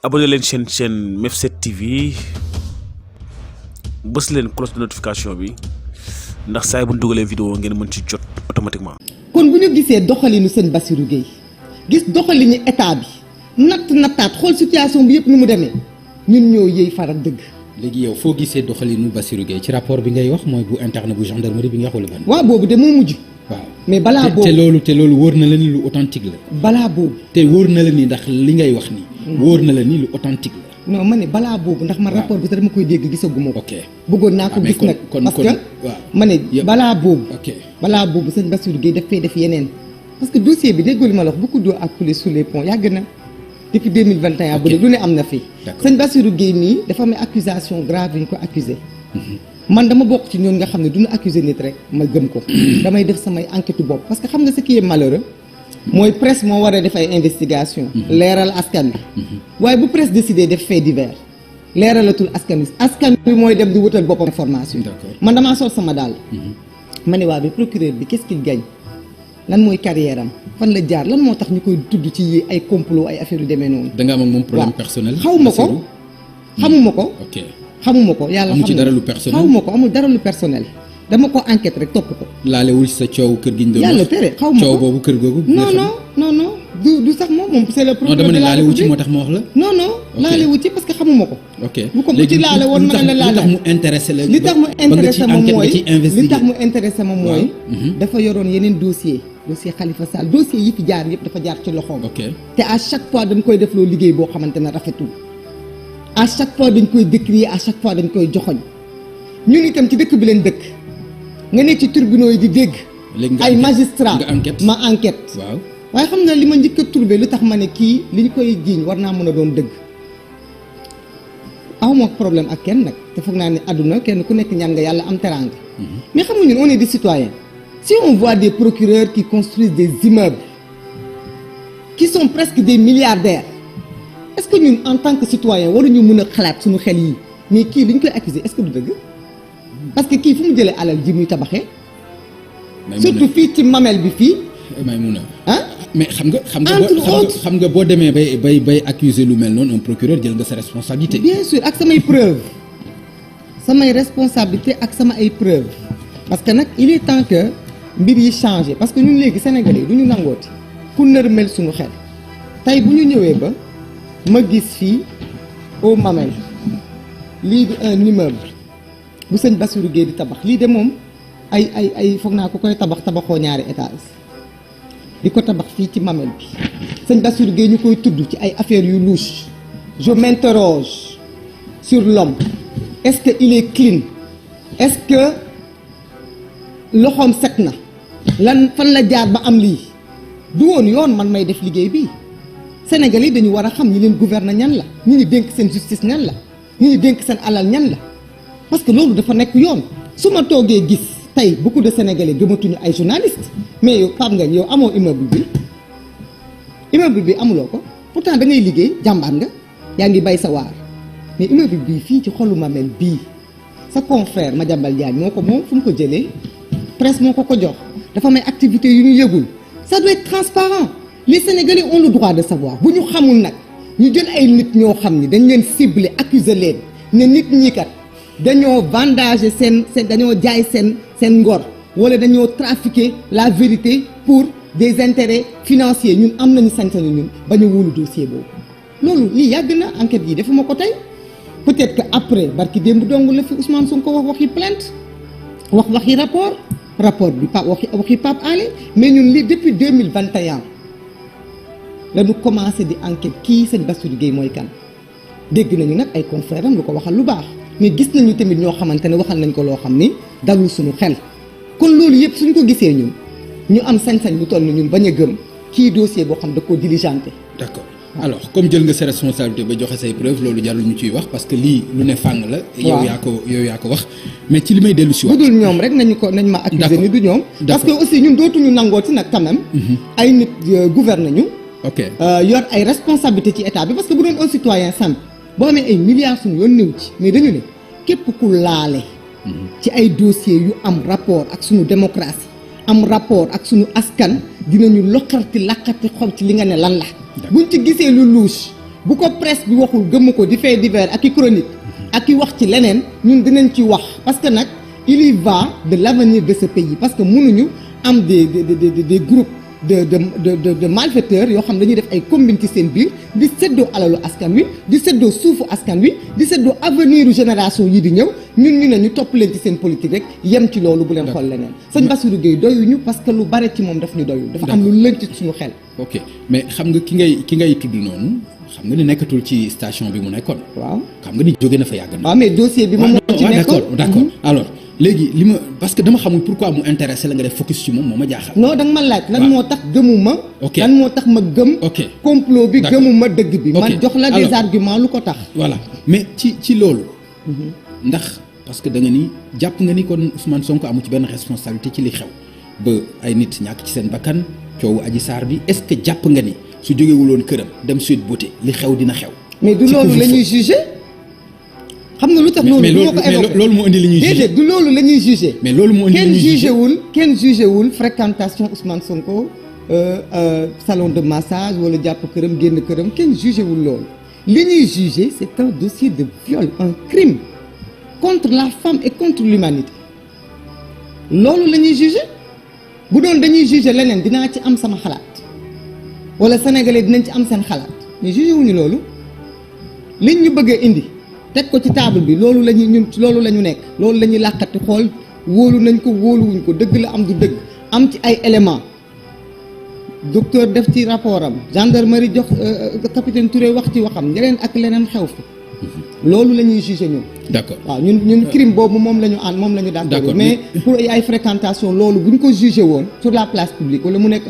abonné leen chaîne MEF7 TV bës leen cloche de notification bi ndax saa bu ñu dugalee vidéo ngeen mën ci jot automatiquement. kon bu ñu gisee doxalinu sëñ Bassirou Gueye gis doxalinu état bi nattaat xool situation bi yëpp ni mu demee ñun ñoo yëy faral dëgg. léegi yow foo gisee doxalinu Bassirou Gueye ci rapport bi ngay wax mooy bu interne bu gendarmerie bi nga wax wala ban. waaw boobu de moo mujj. waaw mais balaa boobu te loolu wóor na la ni lu authentique la. balaa boobu. te wóor na la ni ndax li ngay wax ni wóor na la ni lu authentique la. non ma ne balaa boobu ndax man rapport bi sax dama koy dégg gisaguma ko. ok bëggoon naa ko gis nag. parce que ma ne balaa boobu. balaa boobu sëñ Bassirou Gueye daf fay def yeneen. parce que dossier bi déggoo li ma la wax beaucoup d'eau a coulé sous les ponts yàgg na depuis 2021. bu dee lu ne am na fi. sëñ Bassirou Gueye nii dafa am accusation grave yu ñu ko accusé. man dama bokk ci ñoom nga xam ne duñu accusé nit rek ma gëm ko. damay def samay enquête bopp parce que xam nga ce qui est malheureux. mooy presse moo war a def ay investigation leeral askan bi. waaye bu presse décidé def fait divers leeralatul askan bi mooy dem di wutal boppam information. man damaa sol sama daal. ma ne waa bi procureur bi qu'est-ce qu'il gagne lan mooy carrière am fan la jaar lan moo tax ñu koy tudd ci ay complot ay affaire yu demee noonu. da nga am ak moom problème personnel. xamuma ko. xamuma ko yàlla amu ci dara lu personnel xawma ko amul dara lu personnel dama ko enquête rek topp ko. laalewul sa coow kër gi ñu doon wax yàlla tere xawma ko coow boobu kër googu. non du sax moom c'est le problème. non dama ne laalewu ci moo tax ma wax la. non laalewu ci parce que xamuma ko. ok bu ci laale woon ma ne la laale li tax mu intéressé la. li tax mu intéressé ma mooy dafa yoroon yeneen dossier Khalifa Sall dossier yi fi jaar yëpp dafa jaar ci loxoom. te à chaque fois dañ koy def loo liggéey boo xamante ne rafetul. à chaque fois dañ koy décrier à chaque fois dañ koy joxoñ ñun itam ci dëkk bi leen dëkk nga nekk ci tribunaux yi di dégg ay magistrat ma enquête waaw waaye xam nga li ma njëkk a trouvé lu tax ma ne kii li ñu koy jiiñ war naa mën a doon dëgg awma problème ak kenn nag te foog naa ne àdduna kenn ku nekk ñaan nga yàlla am teraanga mais xam nga ñun on est des citoyens si on voit des procureurs qui construisent des immeubles qui sont presque des milliardaires est-ce que ñun en tant que citoyen waruñu mën a xalaat suñu xel yi mais kii li ñu koy accuser est-ce que du dëgg parce que kii fu mu jëlee alal ji muy tabaxee surtout fii ci mamel bi fii Maïmouna ah mais xam nga boo demee bay accuser lu mel noonu un procureur jël nga sa responsabilité. bien sûr ak samay preuve samay responsabilité ak sama ay preuve parce que nag il est temps que mbir yi changé parce que ñun léegi Sénégalais yi du ñu nangooti ku nërmel suñu xel tey bu ñu ñëwee ba ma gis fii au Mamel lii di un immeuble bu sëñ Bassirou Gueye di tabax lii de moom ay foog naa ko koy tabaxoo ñaari étage di ko tabax fii ci Mamel bi sëñ Bassirou Gueye ñu koy tudd ci ay affaires yu louche je m'interroge sur l'homme est-ce que il est clean est-ce que loxoom set na lan fan la jaar ba am lii du woon yoon man may def liggéey bi Sénégal yi dañu war a xam ñi leen gouverner ñan la ñi ñu dénk seen justice ñan la ñi ñu dénk seen alal ñan la parce que loolu dafa nekk yoon su ma toogee gis tey beaucoup de Sénégalais gëmatuñu ay journalistes mais yow Pape Ngagne yow amoo immeuble bi amuloo ko pourtant da ngay liggéey jàmbaar nga yaa ngi bay sa waar mais immeuble bii fii ci xolu Mamel bii sa confrère Madiambal Diagne moo ko moom fu mu ko jëlee presse moo ko jox dafa may activités yu ñu yëgul ça doit être transparent les Sénégalais ont le droit de savoir bu ñu xamul nag ñu jël ay nit ñoo xam ni dañ leen cibler accuser leen ne nit ñi kat dañoo vendager seen dañoo jaay seen ngor wala dañoo trafiquer la vérité pour des intérêts financiers ñun am nañu sañ-sañu ñun ba ñu wóolu dossier boobu loolu lii yàgg na enquête yi defuma ko tey peut-être que après barki démb dong la fi Ousmane Sonko wax waxi plainte waxi rapport bi waxi Pape Alé mais ñun lii depuis 2021 la ñu commencé di enquête kii sëñ Bassirou Gueye mooy kan dégg nañu nag ay confrères am lu ko waxal lu baax mais gis nañu tamit ñoo xamante ne waxal nañ ko loo xam ni dalul suñu xel kon loolu yëpp suñ ko gisee ñun ñu am sañ-sañ lu toll ni ñun bañ a gëm kii dossier boo xam da koo diligenté. d'accord alors comme jël nga sa responsabilité ba joxe say preuves loolu jarul ñu ciy wax parce que lii lu ne fàng la. yow yaa ko wax mais ci li may dellu si waat. bu dul ñoom rek nañ ma accuser ni du ñoom. parce que aussi ñun dootuñu nangooti nag quand même. ay nit gouverner ñu. ok yor ay responsabilité ci état bi parce que bu doon un citoyen simple boo amee ay milliards suñu yoon néew ci mais dañu ne képp ku laale ci ay dossiers yu am rapport ak suñu démocratie am rapport ak suñu askan dinañu laqati xob ci li nga ne lan la buñ ci gisee lu louche bu ko presse bi waxul gëmm ko di fait divers ak i chronique ak i wax ci leneen ñun dinañ ci wax parce que nag il y va de l'avenir de ce pays parce que mënuñu am des groupes de malfaiteurs yoo xam dañuy def ay combine ci seen biir di séddoo alalu askan wi di séddoo suufu askan wi di séddoo avenir génération yi di ñëw ñun ñu ne ñu topp leen ci seen politique rek yem ci loolu bu leen xool leneen sëñ Bassirou Gueye doyuñu parce que lu bare ci moom daf ñu doyul dafa am lu lënt ci suñu xel. ok mais xam nga ki ngay tudd noonu xam nga ni nekkatul ci station bi mu nekkoon. waaw xam nga ni jóge na fa yàgg na. waaw mais dossier bi moom moo ci nekkoon d'accord alors léegi li ma parce que dama xamul pourquoi mu intéressé la nga def focus ci moom moo ma jaaxal. non danga ma laaj lan moo tax gëmuma. ok lan moo tax ma gëm. ok complot bi gëmuma dëgg bi. man jox la des arguments lu ko tax. voilà mais ci loolu. ndax parce que da nga ni jàpp nga ni kon Ousmane Sonko amu ci benn responsabilité ci li xew ba ay nit ñàkk ci seen bakkan coowu Adji Sarr bi est-ce que jàpp nga ni su jógewuloon këram dem Sweet Beauté li xew dina xew. mais du loolu la ñuy jugé. xam nga lu tax loolu du ma ko évoqué loolu moo indi li ñuy jugé déedéet du loolu la ñuy jugé. mais loolu moo indi li ñuy jugé kenn jugé wul fréquentation Ousmane Sonko salon de massage wala jàpp këram génn këram kenn jugé wul loolu. li ñuy jugé c'est un dossier de viol un crime contre la femme et contre l'humanité loolu la ñuy jugé bu doon dañuy jugé leneen dinaa ci am sama xalaat wala sénégalais dinañ ci am seen xalaat mais jugé wuñu loolu liñ ñu bëgg a indi. teg ko ci table bi loolu la ñuy ñun loolu la ñu nekk loolu la ñuy làqati xool wóolu nañ ko wóoluwuñ ko dëgg la am du dëgg am ci ay éléments docteur def ci rapport am gendarmerie jox capitaine Touré wax ci waxam ñeneen ak leneen xew fi loolu la ñuy jugé ñun. d'accord waaw ñun crime boobu moom la ñu ànd moom la ñu d'accord mais pour ay fréquentation loolu bu ñu ko jugé woon sur la place publique wala mu nekk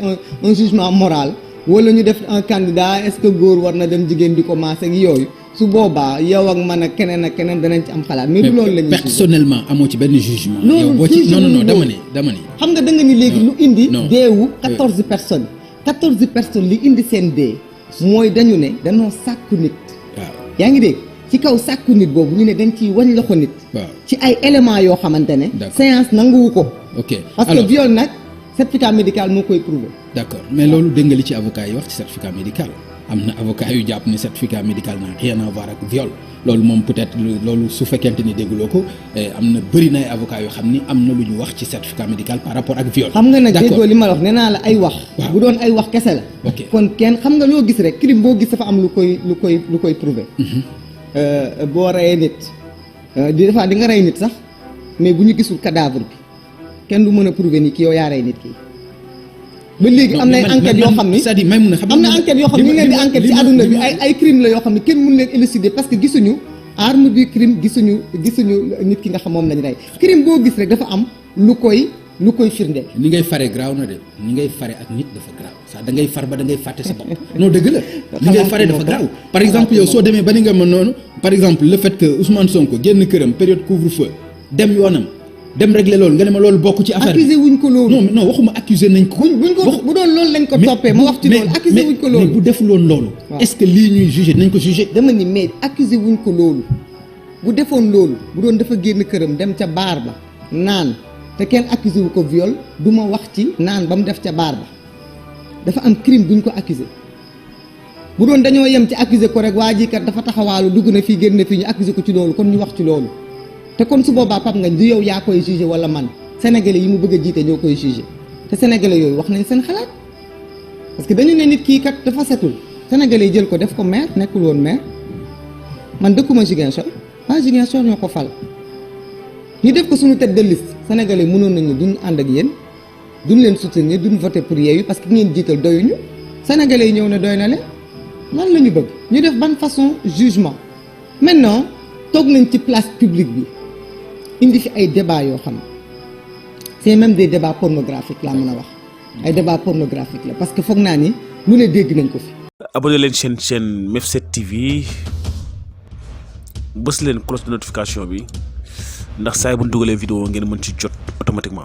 un jugement moral wala ñu def un candidat est-ce que góor war na dem jigéen di commencer ak yooyu. su boobaa yow ak man ak keneen danañ ci am xalaat. mais du loolu la ñuy personnellement amoo ci benn jugement. loolu boo ci non dama ni. xam nga da nga ni léegi lu indi. deewu 14 personnes. 14 personnes li indi seen dee. mooy dañu ne dañoo sàkku nit. waaw yaa ngi dégg ci kaw sàkku nit boobu ñu ne dañ ciy wañ loxo nit. waaw ci ay éléments yoo xamante ne. séance nanguwu ko. ok parce que viol nag certificat médical moo koy prouver. d'accord mais loolu dégg nga li ci avocat yi wax ci certificat médical. am na avocat yu jàpp ne certificat médical n'a rien à voir ak viol loolu moom peut-être loolu su fekkente ni dégguloo ko am na bëri na ay avocat yoo xam ni am na lu ñu wax ci certificat médical par rapport ak viol. xam nga nag déggoo li ma la wax nee naa la ay wax. bu doon ay wax kese la. ok kon kenn xam nga loo gis rek crime boo gis dafa am lu koy prouver. boo reyee nit di defa di nga rey nit sax mais bu ñu gisul cadavre bi kenn du mën a prouver ni ki yow yaa rey nit ki. ba léegi am na ay enquêtes yoo xam ni c'est-à-dire may mun a xam am na enquêtes yoo xam ni ñu leen di enquête ci àdduna bi ay crime la yoo xam ne kenn mënu leen élucider parce que gisuñu arme du crime gisuñu nit ki nga xam moom lañu rey crime boo gis rek dafa am lu koy firnde. ni ngay fare graaw na de ni ngay fare ak nit dafa graaw ça da ngay far ba da ngay fàtte sa bopp non dëgg la ni ngay fare dafa graaw par exemple yow soo demee ba ni nga mën noonu par exemple le fait que Ousmane Sonko génn këram période couvre-feu dem yoonam dem régler loolu nga ne ma loolu bokk ci affaire accusé wuñ ko loolu. non waxuma accusé nañ ko. buñ ko bu doon loolu lañ ko toppee ma wax ci loolu. accusé wuñ ko loolu mais bu defuloon loolu. est-ce que lii ñuy jugé nañ ko jugé. dama ni mais accusé wuñ ko loolu bu defoon loolu bu doon dafa génn këram dem ca baar ba naan te kenn accusé wu ko viol du ma wax ci naan ba mu def ca baar ba dafa am crime buñ ko accusé bu doon dañoo yem ci accusé ko rek waa ji kat dafa taxawaalu dugg na fii génn na fii ñu accusé ko ci loolu kon ñu wax ci loolu. te kon su boobaa Pape Ngagne du yow yaa koy jugé wala man sénégalais yi mu bëgg a jiite ñoo koy jugé te sénégalais yooyu wax nañ seen xalaat parce que dañu ne nit kii kat dafa setul sénégalais yi jël ko def ko maire nekkul woon maire man dëkkuma Ziguinchor Ziguinchor ñoo ko fal ñu def ko suñu tête de liste sénégalais mënoon nañu duñ ànd ak yéen duñ leen soutenir duñ voter pour Yewwi parce que ngeen jiital doyuñu sénégalais yi ñëw ne doy na leen lan la ñu bëgg ñu def ban façon jugement maintenant toog nañ ci place publique bi indi fi ay débats yoo xam c'est même des débats pornographiques laa mën a wax ay débats pornographiques la parce que foog naa ni lu ne dégg nañ ko fi. abonné leen chaîne MEF7 TV bës leen cloche de notification bi ndax saa yi bu ñu dugalee vidéo ngeen mën ci jot automatiquement.